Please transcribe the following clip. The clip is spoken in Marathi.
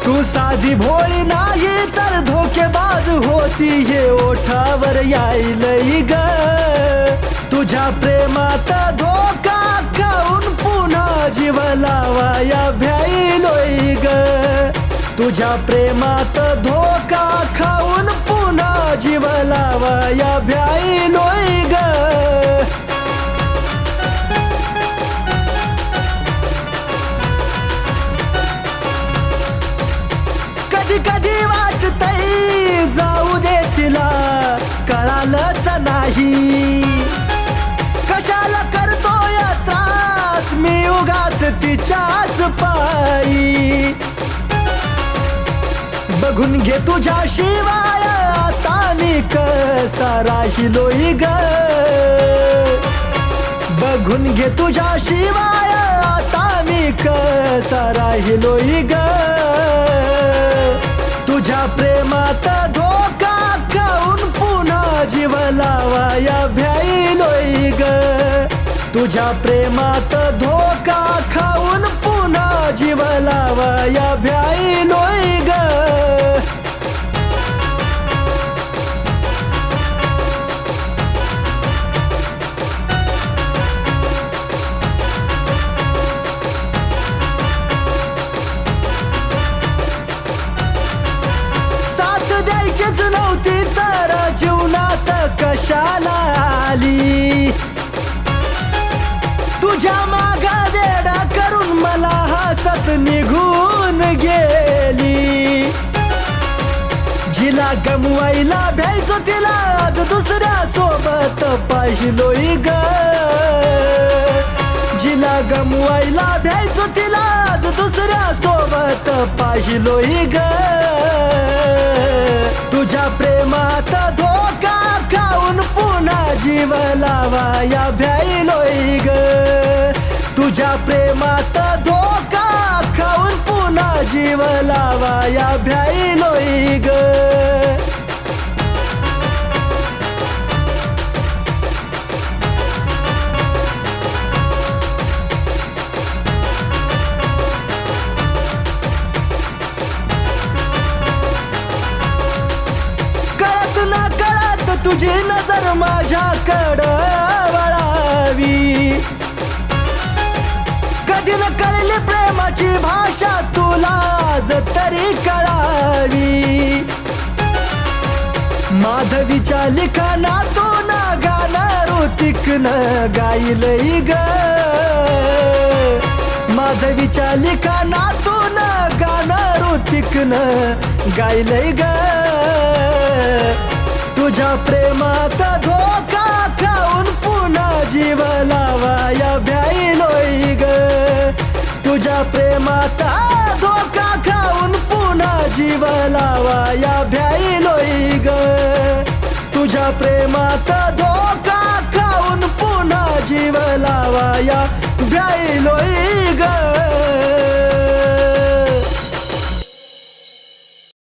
तू साधी भोळी नाही तर धोकेबाज होती हे ओठावर यायलई ग तुझ्या प्रेमात धोका खाऊन पुन्हा जीव लावाया भ्यायलोय ग तुझ्या प्रेमात धोका खाऊन पुन्हा जीव लावाया भ्यायलोय ग कधी कधी वाटतंय जाऊ दे तिला कळालंच नाही कशाला करतोय त्रास मी उगाच तिच्याच पायी बघून घे तुझ्या शिवाय आता मी कसा राहिलोय ग बघून घे तुझ्या शिवाय आता मी कसा राहिलोय ग तुझ्या प्रेमात धोका खाऊन पुन्हा जीव लावाया भ्यायलोय ग तुझ्या प्रेमात धोका खाऊन पुन्हा जीव लावाया भ्यायलोय ग द्यायचीच नव्हती तर जीवनात कशाला आली तुझ्या मागा वेडा करून मला हसत निघून गेली जिला गमवायला भ्यायचो तिला आज दुसऱ्या सोबत पाहिलोय ग जिला गमवायला भ्यायचो तिला आज दुसऱ्या सोबत पाहिलोय ग तुझ्या प्रेमात धोका खाऊन पुन्हा जीव लावाया भ्यायलोय ग तुझ्या प्रेमात धोका खाऊन पुन्हा जीव लावाया भ्यायलोय ग तुझी नजर माझ्याकडं वळावी कधी न कळली प्रेमाची भाषा तुला आज तरी कळावी माधवीच्या लिखाणातून गाणं ऋतिकनं गायलंय ग माधवीच्या लिखाणातून गाणं ऋतिकनं गायलंय ग तुझ्या प्रेमात धोका खाऊन पुन्हा जीव लावाया भ्यायलोय ग तुझ्या प्रेमात धोका खाऊन पुन्हा जीव लावाया भ्यायलोय ग तुझ्या प्रेमात धोका खाऊन पुन्हा जीव लावाया भ्यायलोय ग